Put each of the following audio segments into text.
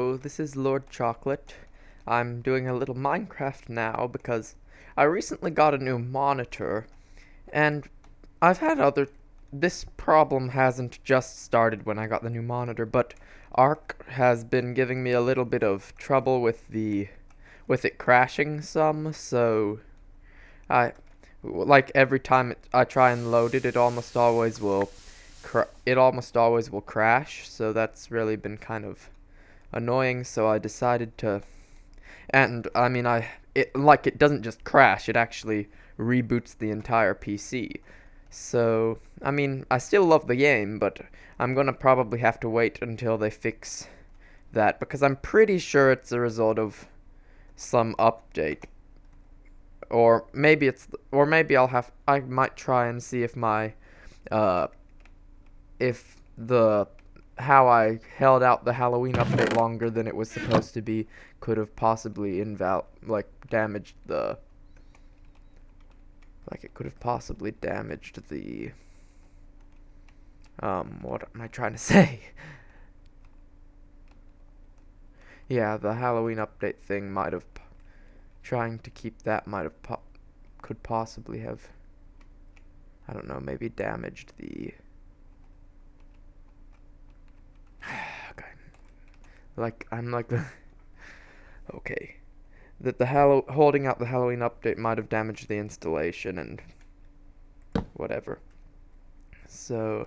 Hello, this is Lord Chocolate. I'm doing a little Minecraft now because I recently got a new monitor, and I've had other. This problem hasn't just started when I got the new monitor, but Arc has been giving me a little bit of trouble with it crashing some, so I like every time I try and load it, it almost always will crash, so that's really been kind of annoying, so I decided to, and I mean, it doesn't just crash, it actually reboots the entire PC. So, I mean, I still love the game, but I'm gonna probably have to wait until they fix that, because I'm pretty sure it's a result of some update. I might try and see if uh, if the how I held out the Halloween update longer than it was supposed to be could have possibly damaged the it could have possibly damaged the what am I trying to say? Yeah, the Halloween update thing might have trying to keep that could possibly have, I don't know, maybe damaged the I'm like the okay, that the holding out the Halloween update might have damaged the installation and whatever. So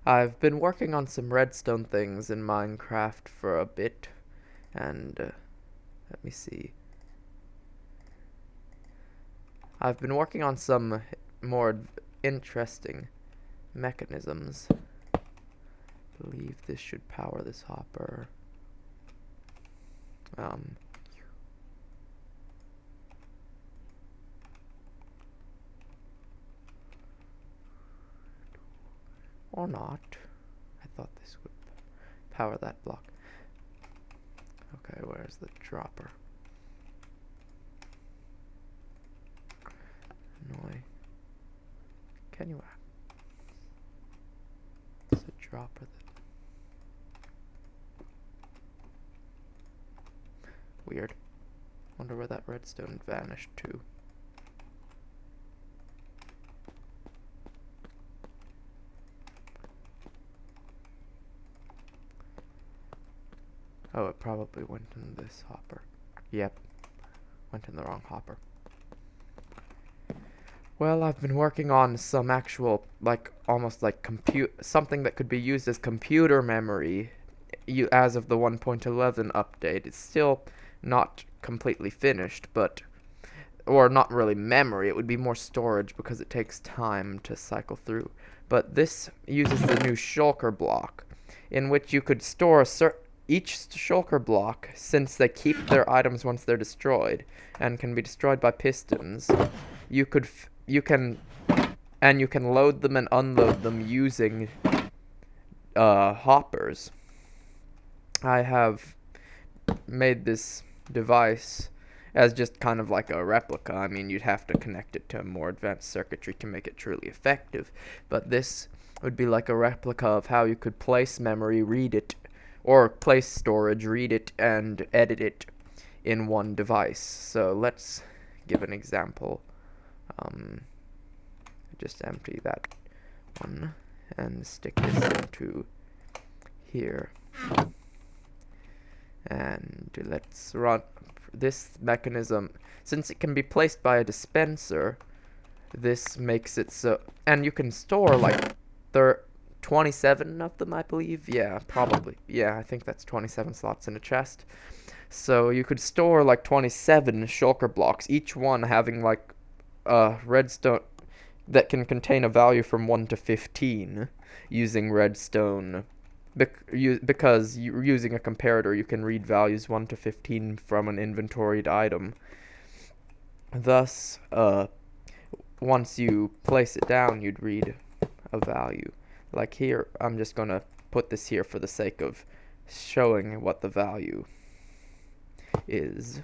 I've been working on some redstone things in Minecraft for a bit, and let me see. I've been working on some more interesting mechanisms. I believe this should power this hopper. Or not. I thought this would power that block. Okay, where's the dropper? Annoy. Can you It's a dropper that weird. Wonder where that redstone vanished to. Oh, it probably went in this hopper. Yep, went in the wrong hopper. Well, I've been working on some actual, almost like something that could be used as computer memory as of the 1.11 update. It's still not completely finished, or not really memory, it would be more storage because it takes time to cycle through. But this uses the new shulker block, in which you could store each shulker block, since they keep their items once they're destroyed, and can be destroyed by pistons. You can load them and unload them using hoppers. I have made this device as just kind of like a replica. I mean, you'd have to connect it to more advanced circuitry to make it truly effective, but this would be like a replica of how you could place memory, read it, or place storage, read it, and edit it in one device. So let's give an example. Just empty that one and stick this into here. And let's run this mechanism. Since it can be placed by a dispenser, this makes it so, and you can store 27 of them, I believe. Yeah, probably. Yeah, I think that's 27 slots in a chest. So you could store 27 shulker blocks, each one having redstone that can contain a value from 1 to 15 using redstone. Because using a comparator, you can read values 1 to 15 from an inventoried item. Thus, once you place it down, you'd read a value. Like here, I'm just going to put this here for the sake of showing what the value is.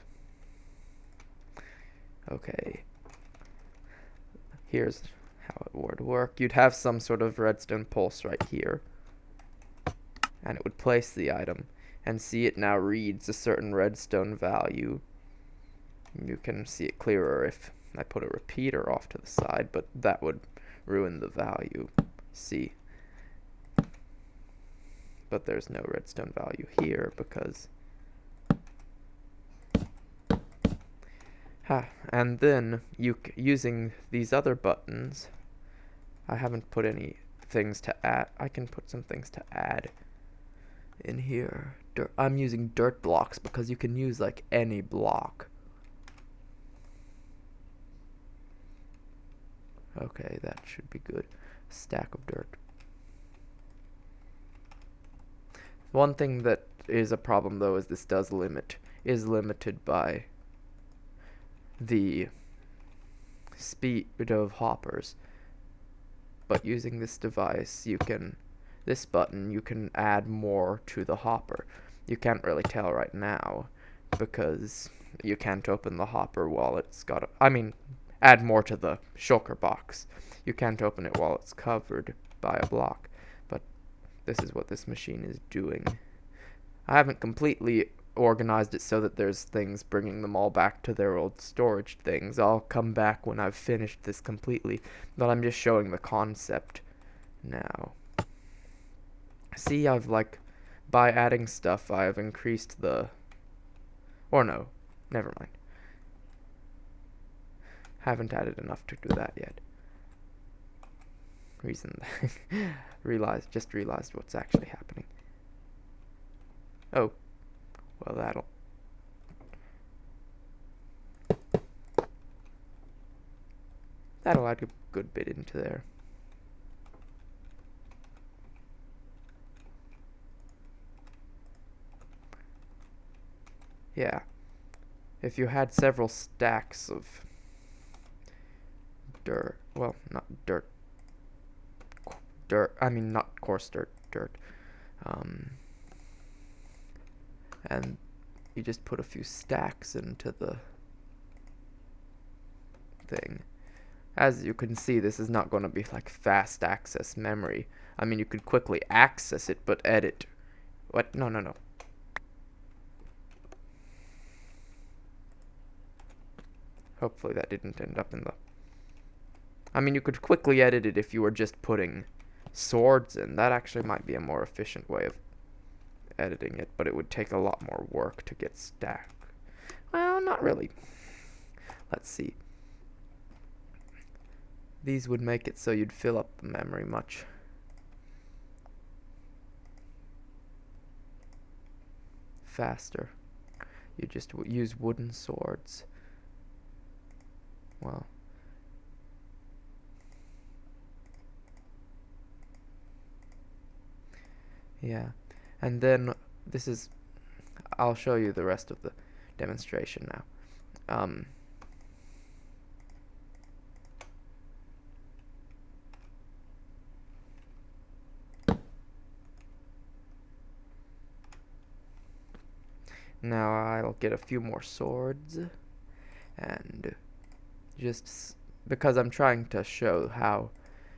Okay. Here's how it would work. You'd have some sort of redstone pulse right here, and it would place the item. and see it now reads a certain redstone value. You can see it clearer if I put a repeater off to the side, but that would ruin the value. See? But there's no redstone value here because... and then, using these other buttons, I haven't put any things to add. I can put some things to add in here. I'm using dirt blocks because you can use like any block. Okay, that should be good. Stack of dirt. One thing that is a problem though is this is limited by the speed of hoppers. But using this device, this button, you can add more to the hopper. You can't really tell right now because you can't open the hopper while it's got add more to the shulker box. You can't open it while it's covered by a block. But this is what this machine is doing. I haven't completely organized it so that there's things bringing them all back to their old storage things. I'll come back when I've finished this completely, but I'm just showing the concept now. See, by adding stuff, I've increased or no, never mind. Haven't added enough to do that yet. Just realized what's actually happening. Oh, well, that'll add a good bit into there. Yeah, if you had several stacks of dirt, well, not dirt, not coarse dirt, and you just put a few stacks into the thing. As you can see, this is not going to be like fast access memory. I mean, you could quickly access it, but edit. What? No. Hopefully that didn't end up in the... I mean, you could quickly edit it if you were just putting swords in. That actually might be a more efficient way of editing it, but it would take a lot more work to get stacked. Well, not really. Let's see. These would make it so you'd fill up the memory much faster. You just use wooden swords. Well, yeah. And then I'll show you the rest of the demonstration now. Now I'll get a few more swords, and just because I'm trying to show how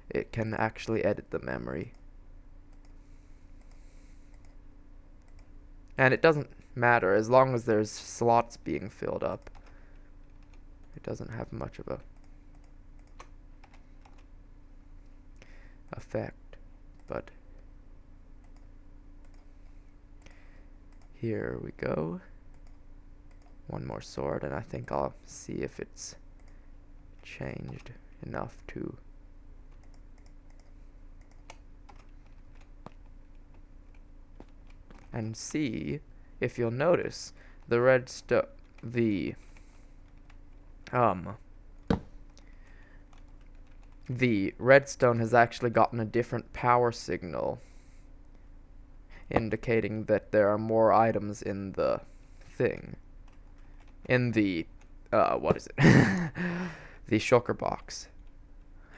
it can actually edit the memory. And it doesn't matter as long as there's slots being filled up. It doesn't have much of a effect, but here we go. One more sword, and I think I'll see if it's changed enough to... and see if you'll notice the the redstone has actually gotten a different power signal, indicating that there are more items in the thing. In the, what is it? The shulker box.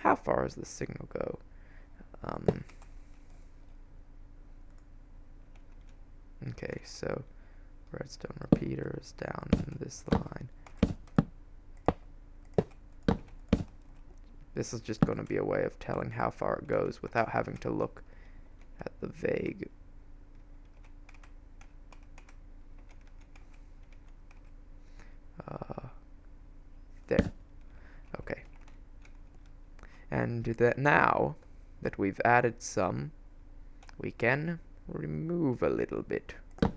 How far does the signal go? Okay, so redstone repeater is down in this line. This is just going to be a way of telling how far it goes without having to look at the vague And that now that we've added some, we can remove a little bit. I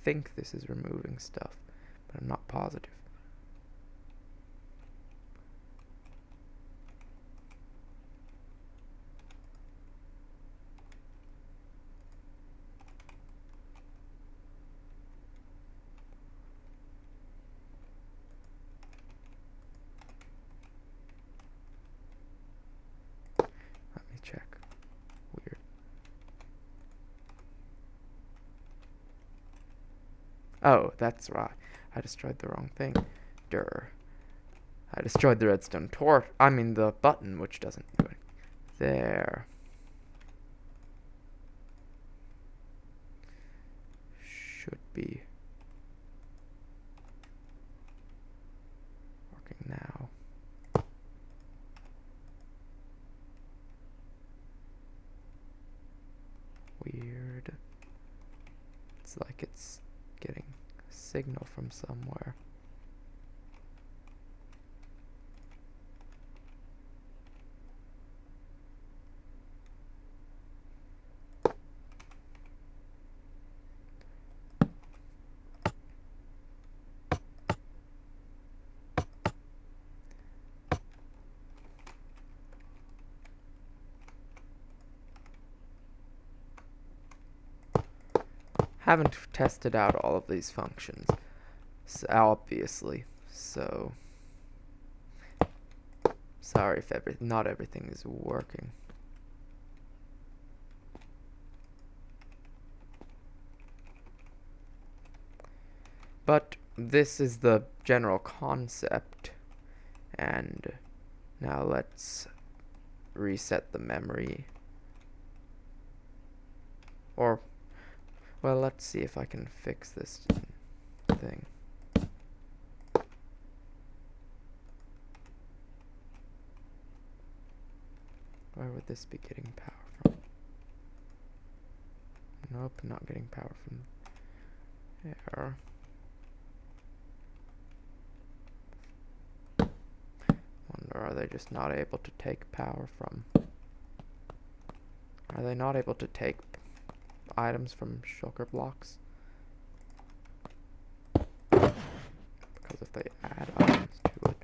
think this is removing stuff, but I'm not positive. Let me check. Weird. Oh, that's right. I destroyed the wrong thing. Durr. I destroyed the redstone torch. I mean the button, which doesn't do anything. There. Should be working now. Weird. It's like it's getting a signal from somewhere. Haven't tested out all of these functions, obviously, so sorry if not everything is working. But this is the general concept, and now let's reset the memory. Or, well, let's see if I can fix this thing. Where would this be getting power from? Nope, not getting power from there. Wonder, are they just not able to take power from? Are they not able to take items from shulker blocks? Because if they add items to it,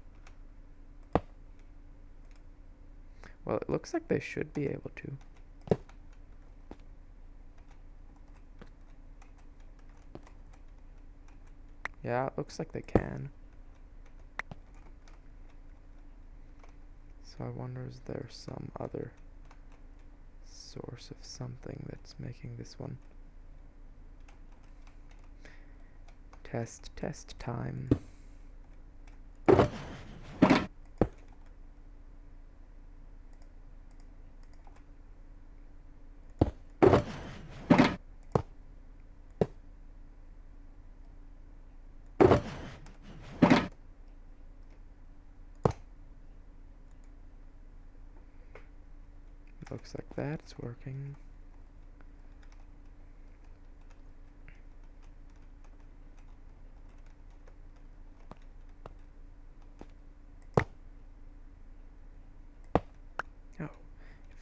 well, it looks like they should be able to. Yeah, it looks like they can. So I wonder, is there some other source of something that's making this one? Test time. Looks like that's working.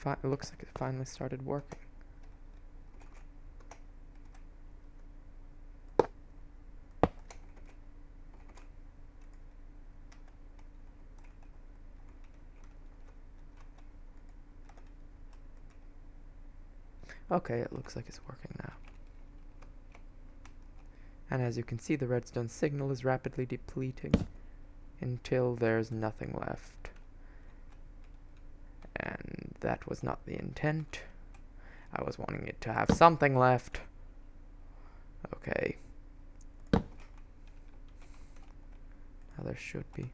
Oh, it looks like it finally started working. Okay, it looks like it's working now. And as you can see, the redstone signal is rapidly depleting until there's nothing left. And that was not the intent. I was wanting it to have something left. Okay. Now there should be.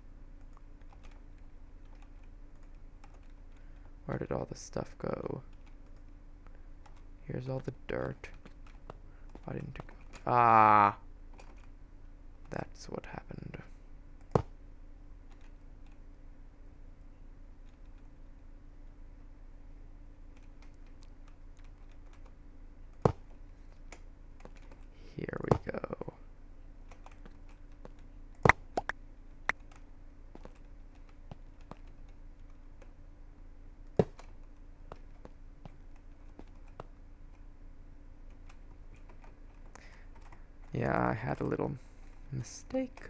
Where did all this stuff go? Here's all the dirt. Why didn't it go? Ah! That's what happened. Yeah, I had a little mistake.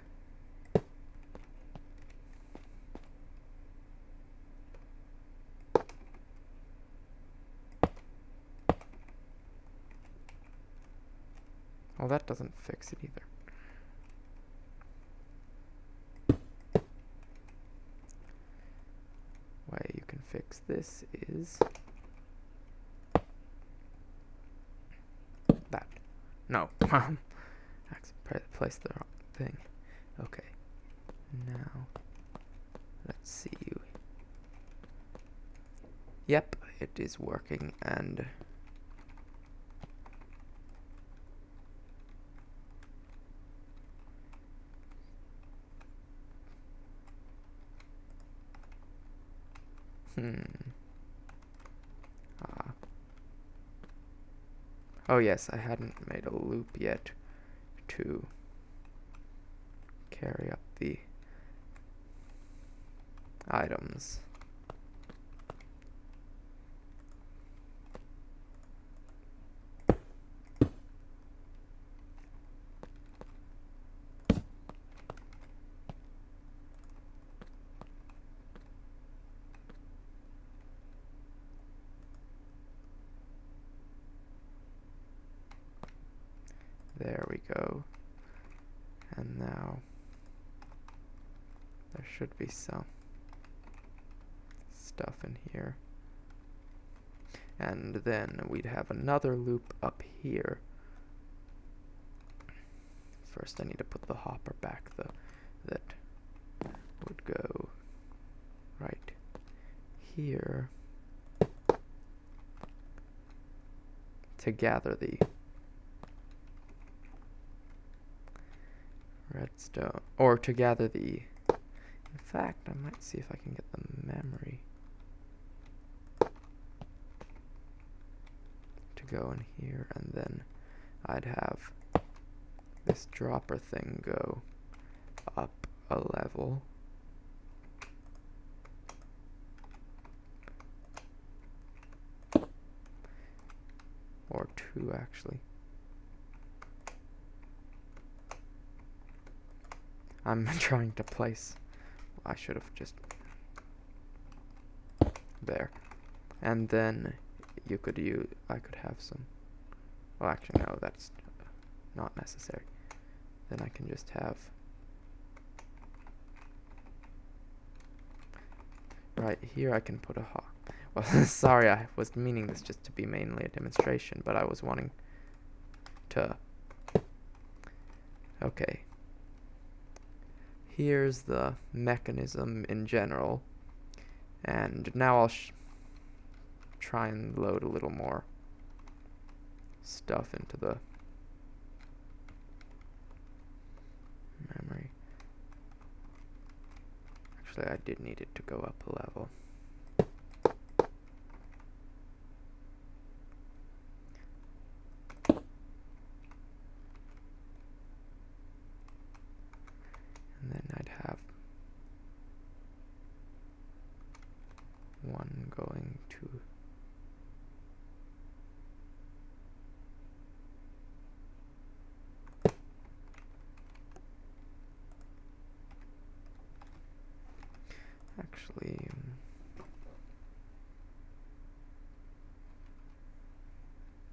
Well, that doesn't fix it either. Way you can fix this is that. No. Place the wrong thing. Okay. Now, let's see. Yep, it is working, and oh yes, I hadn't made a loop yet to carry up the items. There we go. And now there should be some stuff in here. And then we'd have another loop up here. First I need to put the hopper back though. That would go right here to gather the redstone, or to gather the, in fact, I might see if I can get the memory to go in here, and then I'd have this dropper thing go up a level. Or two, actually. I'm trying to place. I should have just there. And then you could use, I could have some, well actually no, that's not necessary. Then I can just have, right here I can put a hop. Well, sorry, I was meaning this just to be mainly a demonstration, but I was wanting to, okay. Here's the mechanism in general, and now I'll try and load a little more stuff into the memory. Actually, I did need it to go up a level. And then I'd have one going to actually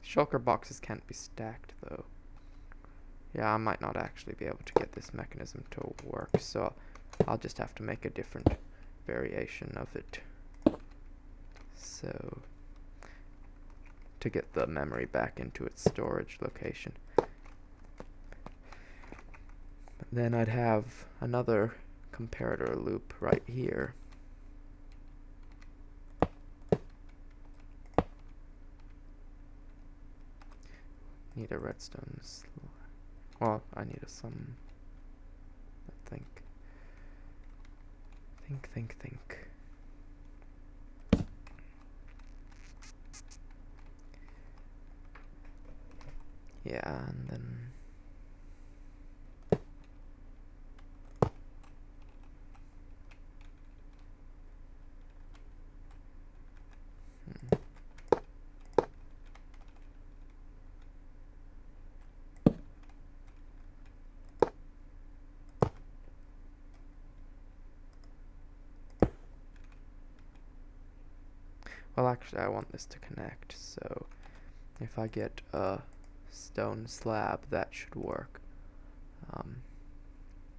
shulker boxes can't be stacked though. Yeah, I might not actually be able to get this mechanism to work, so I'll just have to make a different variation of it. So, to get the memory back into its storage location. Then I'd have another comparator loop right here. Need a redstone well, I need a some. Think. Yeah, and then Well, actually, I want this to connect, so if I get a stone slab, that should work.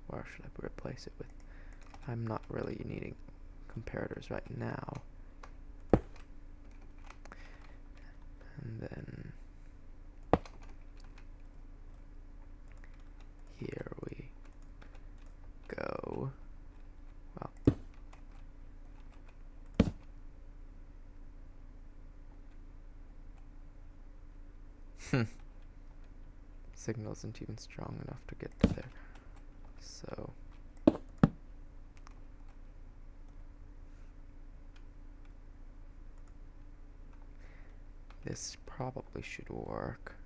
Where should I replace it with? I'm not really needing comparators right now. And then here we go. Well, signal isn't even strong enough to get to there. So this probably should work.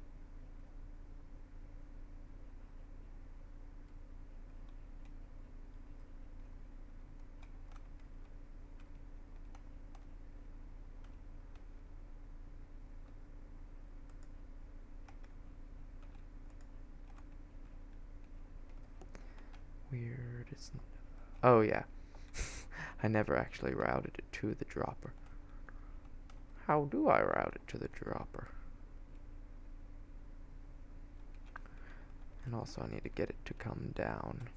Weird, isn't it? Oh yeah. I never actually routed it to the dropper. How do I route it to the dropper? And also I need to get it to come down.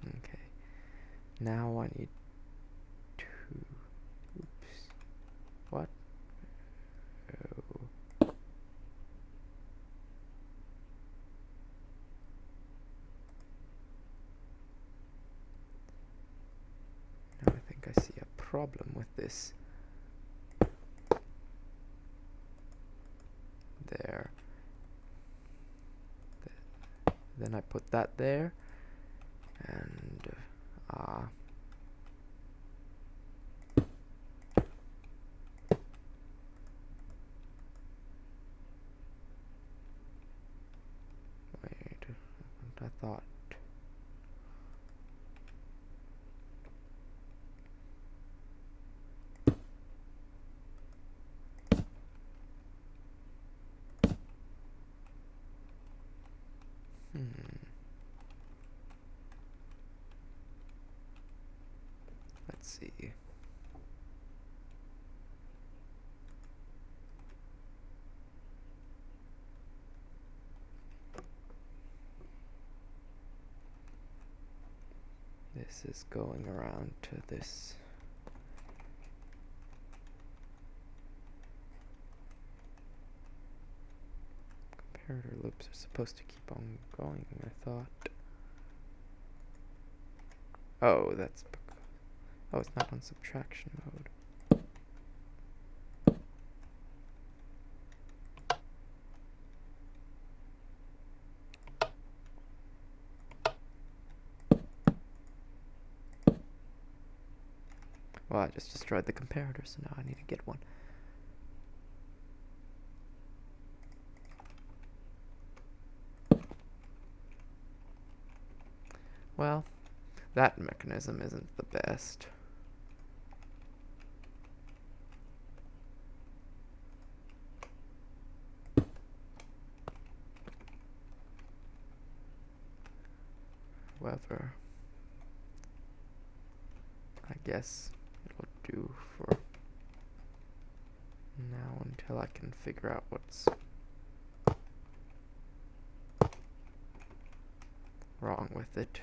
Okay. Now I need to... Oops. What? Oh. Now I think I see a problem with this. There. Then I put that there. And... wait. I thought... Let's see. This is going around to this. Comparator loops are supposed to keep on going, I thought. Oh, that's... Oh, it's not on subtraction mode. Well, I just destroyed the comparator, so now I need to get one. Well, that mechanism isn't the best. However, I guess it'll do for now until I can figure out what's wrong with it.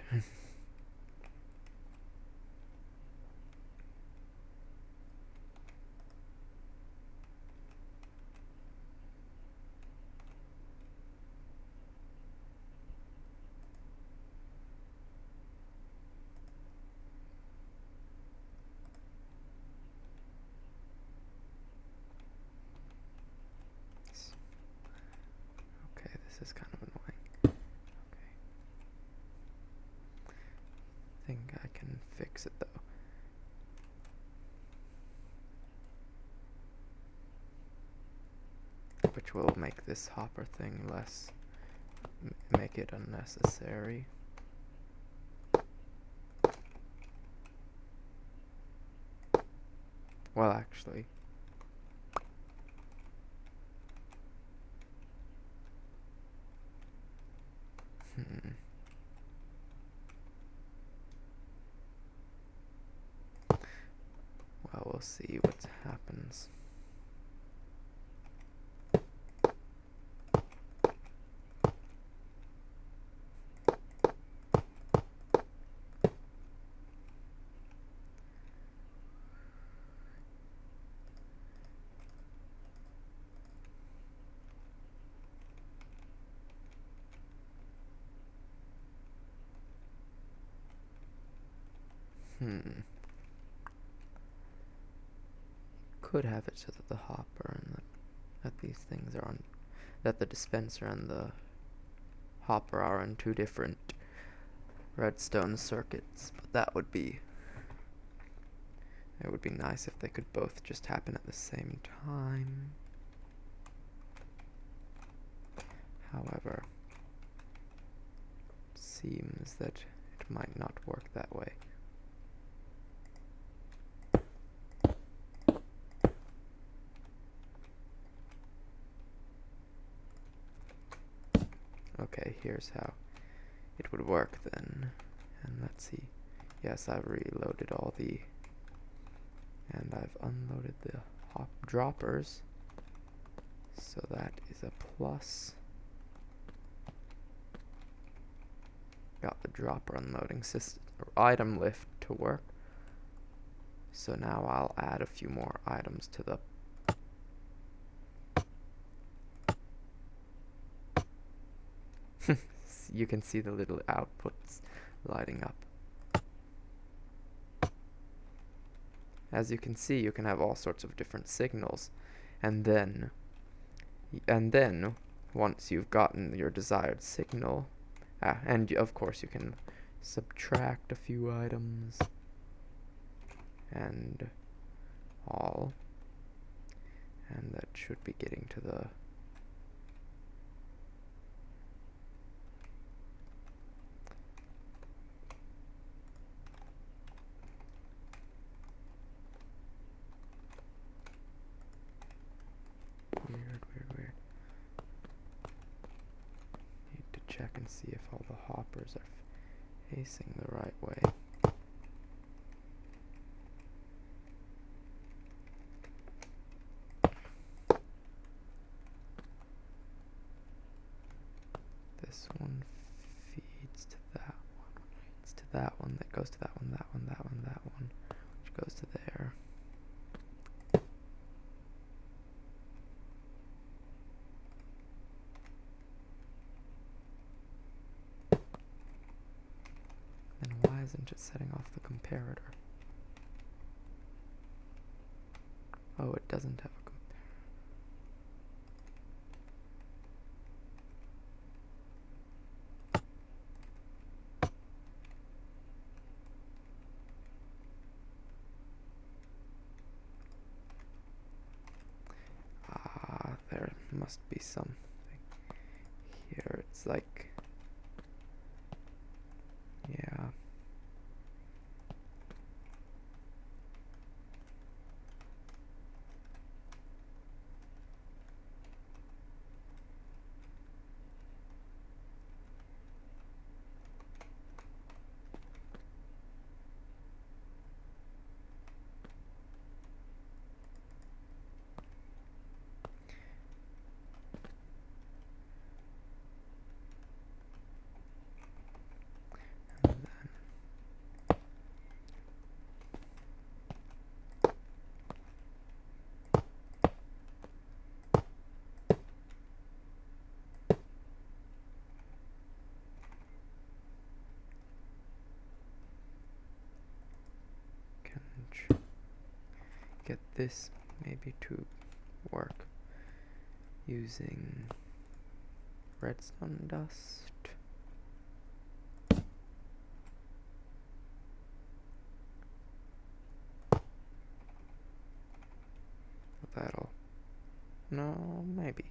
Okay, this is kind of annoying. Okay. Think I can fix it though. Which will make this hopper thing less, make it unnecessary. Well, actually, we'll see what happens. Could have it so that the hopper and that these things are on, that the dispenser and the hopper are on two different redstone circuits, but that would be, it would be nice if they could both just happen at the same time. However, it seems that it might not work that way. Okay, here's how it would work then. And let's see. Yes, I've reloaded all the... and I've unloaded the hop droppers. So that is a plus. Got the dropper unloading system or item lift to work. So now I'll add a few more items to the you can see the little outputs lighting up. As you can see, you can have all sorts of different signals, and then once you've gotten your desired signal, and of course you can subtract a few items and all, and that should be getting to the weird. Need to check and see if all the hoppers are facing the right way. This one feeds to that one, feeds to that one, that goes to that one, that one, that one, that one, which goes to there. Then why isn't it setting off the comparator? Oh, it doesn't have a comparator. There must be something here. It's like, yeah. Get this maybe to work using redstone dust. That'll, no, maybe.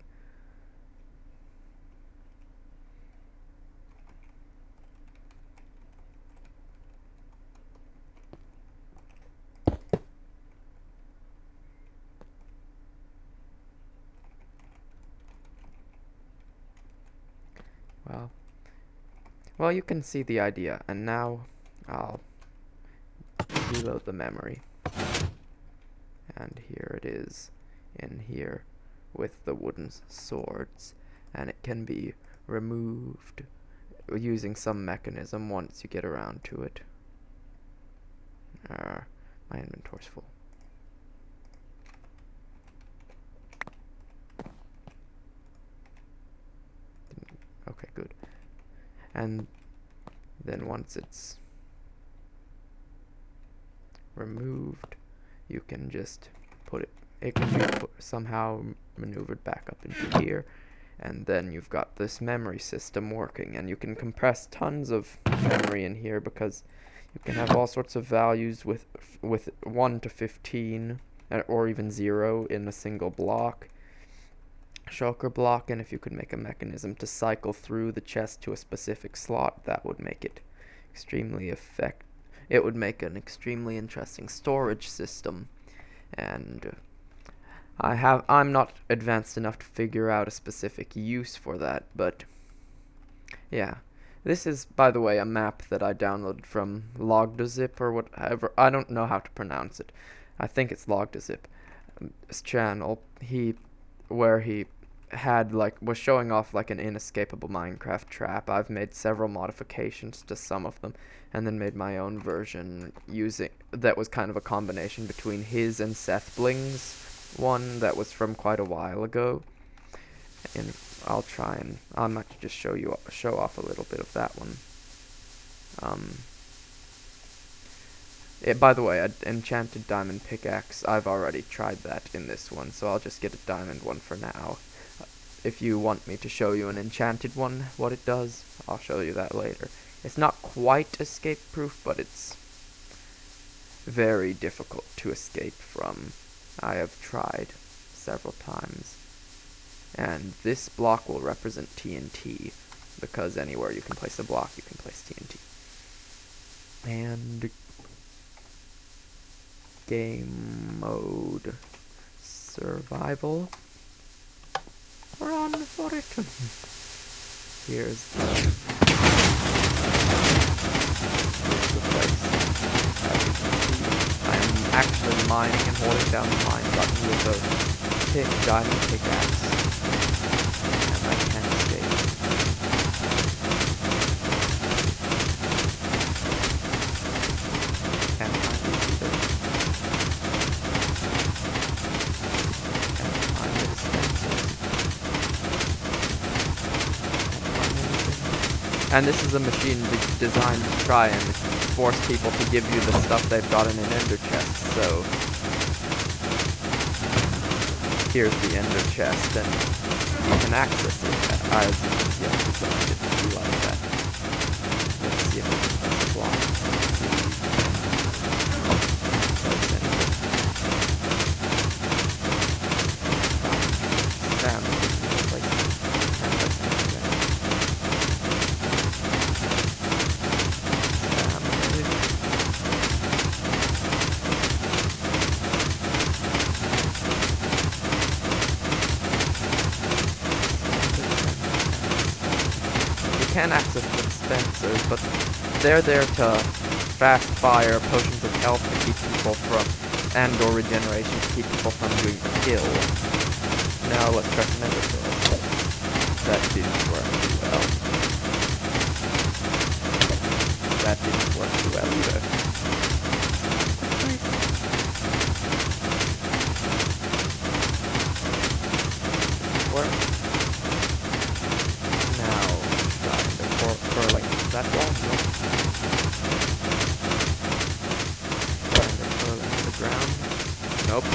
Well, you can see the idea, and now I'll reload the memory. And here it is in here with the wooden swords, and it can be removed using some mechanism once you get around to it. My inventory's full. Okay, good. And then once it's removed, you can just put it can be somehow maneuvered back up into here, and then you've got this memory system working, and you can compress tons of memory in here because you can have all sorts of values with 1 to 15 or even 0 in a single block. Shulker block, and if you could make a mechanism to cycle through the chest to a specific slot, that would make it extremely it would make an extremely interesting storage system. And I'm not advanced enough to figure out a specific use for that, but yeah. This is, by the way, a map that I downloaded from Logdazip or whatever. I don't know how to pronounce it. I think it's Logdazip. This channel, where he was showing off like an inescapable Minecraft trap. I've made several modifications to some of them, and then made my own version that was kind of a combination between his and Seth Bling's one that was from quite a while ago. And I might just show off a little bit of that one. By the way, an enchanted diamond pickaxe, I've already tried that in this one, so I'll just get a diamond one for now. If you want me to show you an enchanted one, what it does, I'll show you that later. It's not quite escape-proof, but it's very difficult to escape from. I have tried several times. And this block will represent TNT, because anywhere you can place a block, you can place TNT. And game mode survival. Run for it. Here's the place. As you can see, I am actually mining and holding down the mine button with a diamond pickaxe. And I can't escape. Can't find it either. Can't find the dispensers. And this is a machine designed to try and force people to give you the stuff they've got in an ender chest, so here's the ender chest, and you can access it. As you can see, I've designed it to be like that. Let's see if we can press the block. Can access the dispensers, but they're there to fast fire potions of health to keep people from, or regeneration to keep people from doing the kill. Now let's try some ender pearls. That didn't work too well. That didn't work too well either. Work. That wall? Nope. Trying to throw it into the ground. Nope.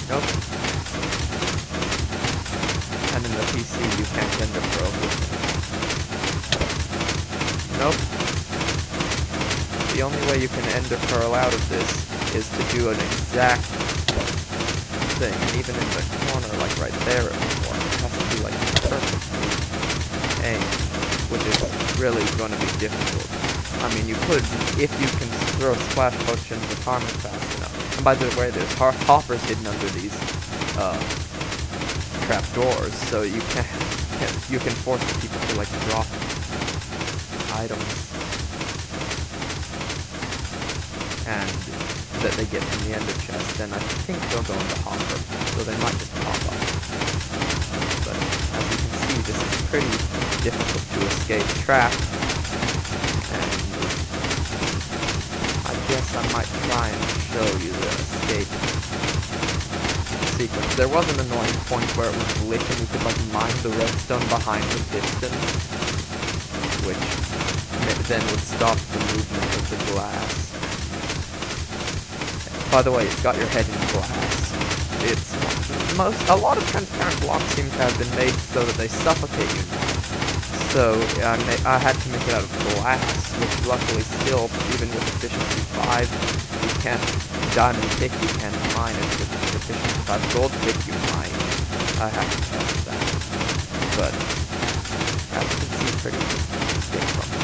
Nope. And in the PC you can't ender pearl. Nope. The only way you can ender pearl out of this is to do an exact thing, and even in the corner, like right there, it has to be like perfectly aimed, which is really going to be difficult. I mean, you could, if you can throw splash potions with harmon fast enough. And by the way, there's hoppers hidden under these trap doors, so you can force the people to like drop items and that they get from the ender chest, then I think they'll go into hopper, so they might just pop up. But as you can see, this is pretty difficult to escape trap, and I guess I might try and show you the escape sequence. There was an annoying point where it would glitch and you could like mine the redstone behind the piston, which then would stop the movement of the glass. By the way, it's got your head in glass. A lot of transparent blocks seem to have been made so that they suffocate you. So I had to make it out of glass, which luckily still, even with efficiency 5, you can't diamond pick, you can't mine it. With efficiency 5 gold pick, you mine. I have to test that. But as you can see, pretty good to escape from it.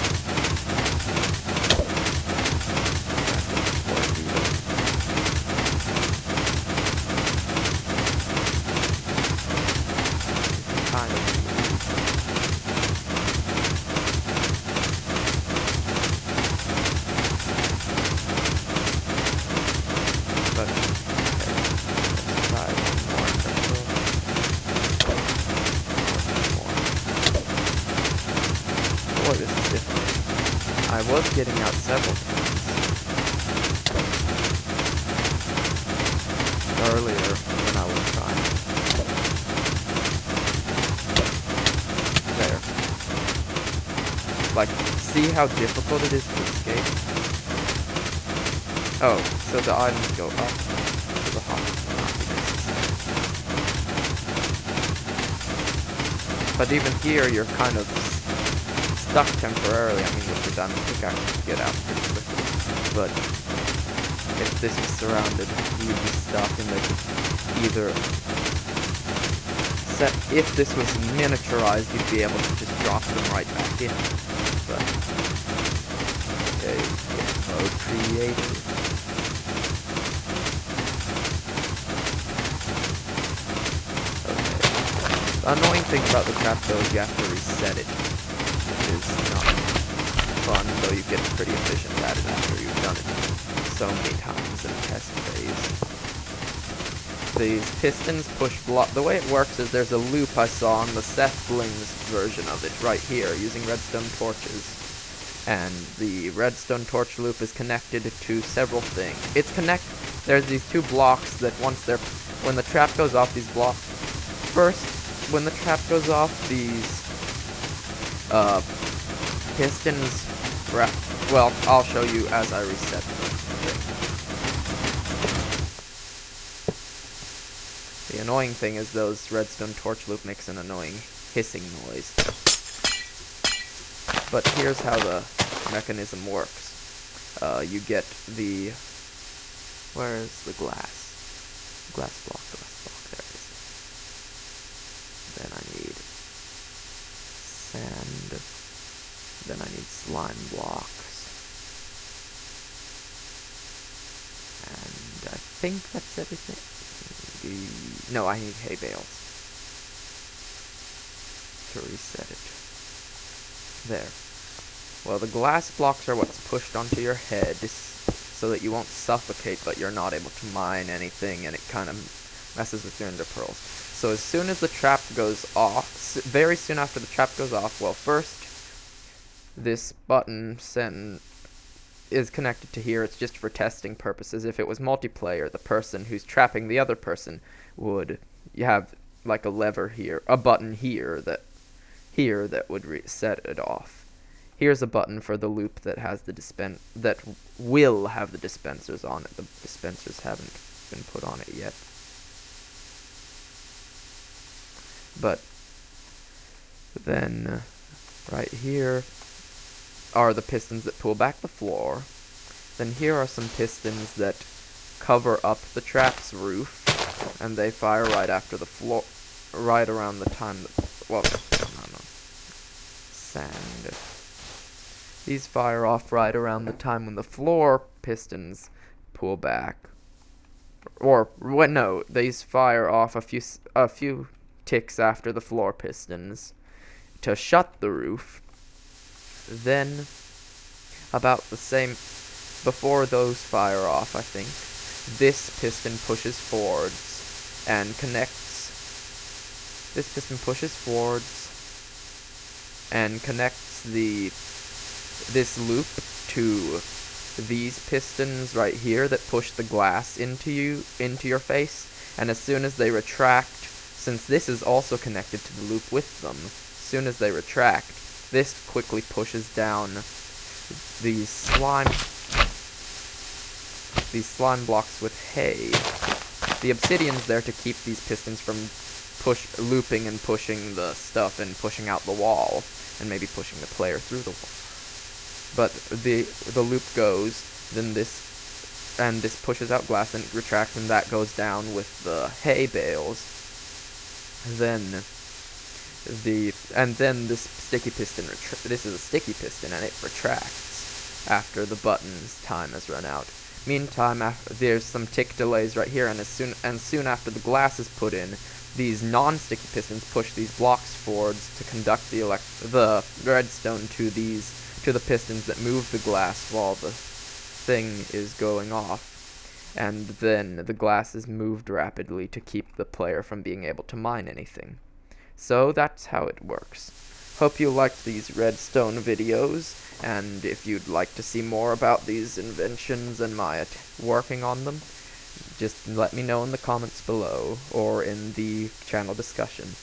I was getting out several times earlier when I was trying. There. Like, see how difficult it is to escape? Oh, so the items go up to the hop. But even here, you're kind of stuck temporarily. I mean, with the diamond pickaxe, you get out pretty quickly. But if this is surrounded, you'd be stuck, and they could either set. If this was miniaturized, you'd be able to just drop them right back in. But they get so creative. Okay. The annoying thing about the trap, though, is you have to reset it. Is not fun, though you get pretty efficient at it after you've done it so many times in a test phase. These pistons push block. The way it works is there's a loop I saw on the Seth Bling's version of it right here using redstone torches. And the redstone torch loop is connected to several things. There's these two blocks that when the trap goes off, these blocks. First, when the trap goes off, these pistons well, I'll show you as I reset the thing. The annoying thing is those redstone torch loop makes an annoying hissing noise. But here's how the mechanism works. You get the... Where's the glass? Glass block, there it is. Then I need sand. Then I need slime blocks. And I think that's everything. No, I need hay bales to reset it. There. Well, the glass blocks are what's pushed onto your head so that you won't suffocate, but you're not able to mine anything, and it kind of messes with your ender pearls. So as soon as the trap goes off, very soon after the trap goes off, well, first, this button is connected to here. It's just for testing purposes. If it was multiplayer, the person who's trapping the other person would have like a lever here, a button here that would reset it off. Here's a button for the loop that has the that will have the dispensers on it. The dispensers haven't been put on it yet. But then right here are the pistons that pull back the floor. Then here are some pistons that cover up the trap's roof, and they fire right after the floor, right around the time that, well, no, sand. These fire off right around the time when the floor pistons pull back. Or, no, these fire off a few ticks after the floor pistons to shut the roof. Then, about the same, before those fire off, I think, this piston pushes forwards and connects. This piston pushes forwards and connects this loop to these pistons right here that push the glass into your face, and as soon as they retract, since this is also connected to the loop with them, as soon as they retract, this quickly pushes down these slime blocks with hay. The obsidian's there to keep these pistons from looping and pushing the stuff and pushing out the wall, and maybe pushing the player through the wall. But the loop goes, then this pushes out glass, and it retracts, and that goes down with the hay bales. Then this sticky piston, this is a sticky piston, and it retracts after the button's time has run out. Meantime, there's some tick delays right here, and soon after the glass is put in, these non-sticky pistons push these blocks forwards to conduct the redstone to the pistons that move the glass while the thing is going off. And then the glass is moved rapidly to keep the player from being able to mine anything. So that's how it works. Hope you liked these redstone videos, and if you'd like to see more about these inventions and my working on them, just let me know in the comments below or in the channel discussion.